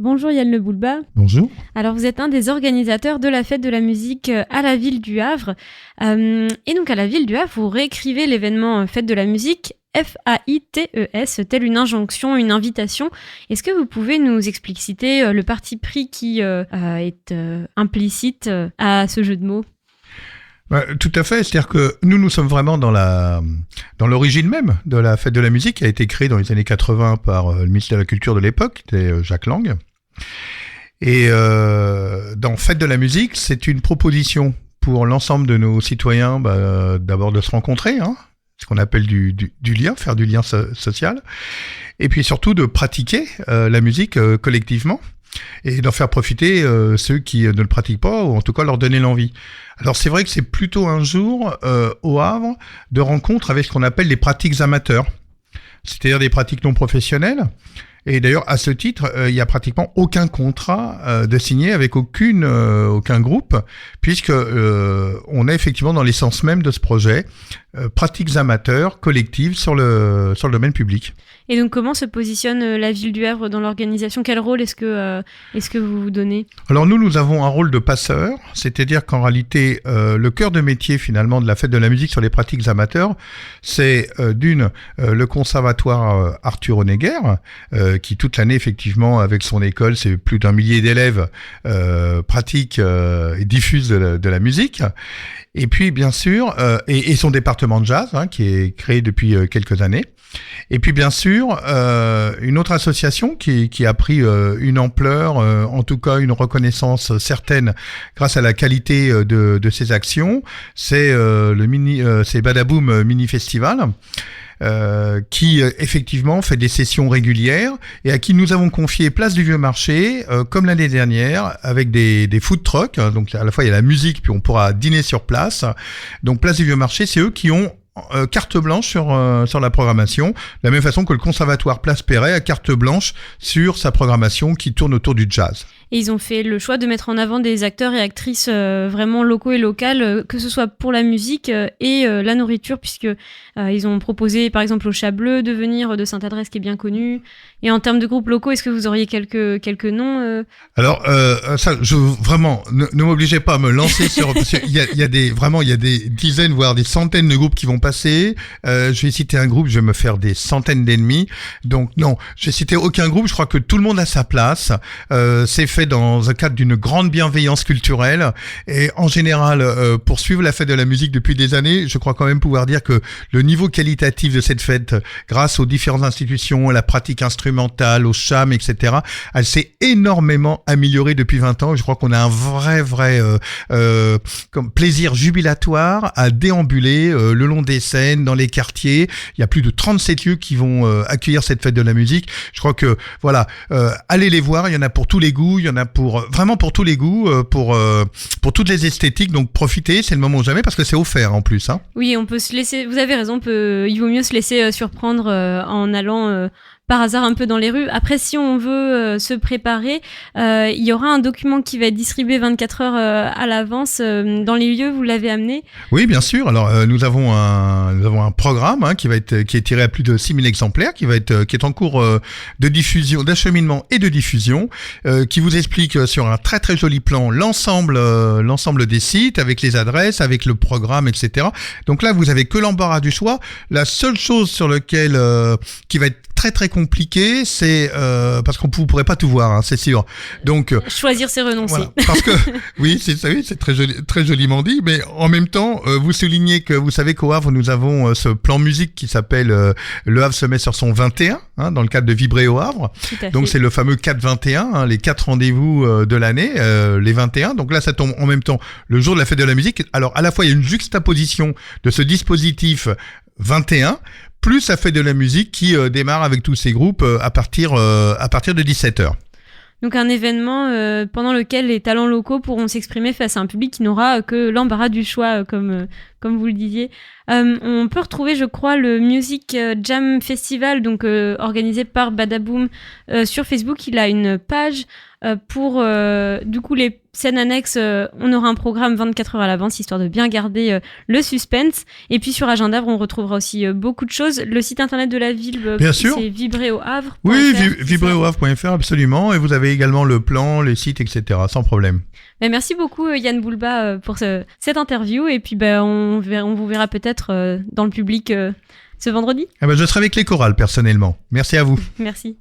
Bonjour Yann Le Boulba. Bonjour. Alors vous êtes un des organisateurs de la fête de la musique à la ville du Havre. Et donc à la ville du Havre, vous réécrivez l'événement fête de la musique FAITES, telle une injonction, une invitation. Est-ce que vous pouvez nous expliciter le parti pris qui est implicite à ce jeu de mots ? Tout à fait, c'est-à-dire que nous sommes vraiment dans l'origine même de la fête de la musique qui a été créée dans les années 80 par le ministère de la Culture de l'époque, qui était Jacques Lang. Et dans Fête de la musique, c'est une proposition pour l'ensemble de nos citoyens, d'abord de se rencontrer, ce qu'on appelle du lien, faire du lien social, et puis surtout de pratiquer la musique collectivement, et d'en faire profiter ceux qui ne le pratiquent pas, ou en tout cas leur donner l'envie. Alors c'est vrai que c'est plutôt un jour au Havre de rencontre avec ce qu'on appelle les pratiques amateurs, c'est-à-dire des pratiques non professionnelles. Et d'ailleurs, à ce titre, il n'y a pratiquement aucun contrat de signé avec aucun groupe, puisque on est effectivement dans l'essence même de ce projet, pratiques amateurs collectives sur le domaine public. Et donc, comment se positionne la ville du Havre dans l'organisation ? Quel rôle est-ce que vous vous donnez ? Alors nous avons un rôle de passeur, c'est-à-dire qu'en réalité, le cœur de métier finalement de la fête de la musique sur les pratiques amateurs, c'est le conservatoire Arthur Honegger, qui toute l'année effectivement avec son école, c'est plus d'1 millier d'élèves, pratique et diffuse de la musique. Et puis bien sûr, et son département de jazz, qui est créé depuis quelques années. Et puis bien sûr, une autre association qui a pris une ampleur, en tout cas une reconnaissance certaine grâce à la qualité de ses actions, c'est c'est Badaboom Mini Festival. Qui effectivement fait des sessions régulières et à qui nous avons confié Place du Vieux Marché, comme l'année dernière, avec des food trucks. Donc à la fois il y a la musique, puis on pourra dîner sur place. Donc Place du Vieux Marché, c'est eux qui ont carte blanche sur la programmation, de la même façon que le Conservatoire Place Perret a carte blanche sur sa programmation qui tourne autour du jazz. Et ils ont fait le choix de mettre en avant des acteurs et actrices vraiment locaux et locales, que ce soit pour la musique et la nourriture, puisque ils ont proposé par exemple au Chat Bleu de venir de Sainte-Adresse qui est bien connu. Et en termes de groupes locaux, est-ce que vous auriez quelques noms Alors ça, vraiment, ne m'obligez pas à me lancer sur. Parce qu'il y a des dizaines voire des centaines de groupes qui vont passer. Je vais citer un groupe, je vais me faire des centaines d'ennemis. Donc non, je vais citer aucun groupe. Je crois que tout le monde a sa place. C'est fait dans le cadre d'une grande bienveillance culturelle et en général pour suivre la fête de la musique depuis des années, je crois quand même pouvoir dire que le niveau qualitatif de cette fête, grâce aux différentes institutions, à la pratique instrumentale, au cham, etc., elle s'est énormément améliorée depuis 20 ans. Je crois qu'on a un vrai comme plaisir jubilatoire à déambuler le long des scènes, dans les quartiers. Il y a plus de 37 lieux qui vont accueillir cette fête de la musique. Je crois que voilà, allez les voir, il y en a pour tous les goûts, il y en a vraiment pour tous les goûts, pour toutes les esthétiques. Donc profitez, c'est le moment ou jamais parce que c'est offert en plus. Oui, on peut se laisser. Vous avez raison, il vaut mieux se laisser surprendre en allant par hasard un peu dans les rues. Après, si on veut se préparer, il y aura un document qui va être distribué 24 heures à l'avance dans les lieux. Vous l'avez amené ? Oui, bien sûr. Alors, nous avons un programme qui est tiré à plus de 6000 exemplaires, qui est en cours de diffusion, d'acheminement et de diffusion, qui vous explique sur un très très joli plan l'ensemble des sites, avec les adresses, avec le programme, etc. Donc là, vous avez que l'embarras du choix. La seule chose sur laquelle qui va être très très compliqué, c'est parce qu'on vous pourrez pas tout voir, c'est sûr. Donc choisir c'est renoncer. Voilà, parce que oui, c'est très joliment dit, mais en même temps, vous soulignez que vous savez qu'au Havre nous avons ce plan musique qui s'appelle Le Havre se met sur son 21, dans le cadre de Vibrer au Havre. Donc c'est le fameux 4-21, les 4 rendez-vous de l'année, les 21. Donc là, ça tombe en même temps le jour de la fête de la musique. Alors à la fois il y a une juxtaposition de ce dispositif 21 plus la fête de la musique qui démarre avec tous ces groupes à partir de 17h. Donc un événement pendant lequel les talents locaux pourront s'exprimer face à un public qui n'aura que l'embarras du choix, comme comme vous le disiez. On peut retrouver, je crois, le Music Jam Festival, donc organisé par Badaboom sur Facebook. Il a une page pour, du coup, les scènes annexes. On aura un programme 24 heures à l'avance, histoire de bien garder le suspense. Et puis sur Agendavre, on retrouvera aussi beaucoup de choses. Le site internet de la ville, bien sûr, c'est vibréauhavre.fr. Oui, vibréauhavre.fr, absolument. Et vous avez également le plan, les sites, etc. Sans problème. Mais merci beaucoup Yann Boulba pour cette interview. Et puis on vous verra peut-être dans le public ce vendredi. Je serai avec les chorales personnellement. Merci à vous. Merci.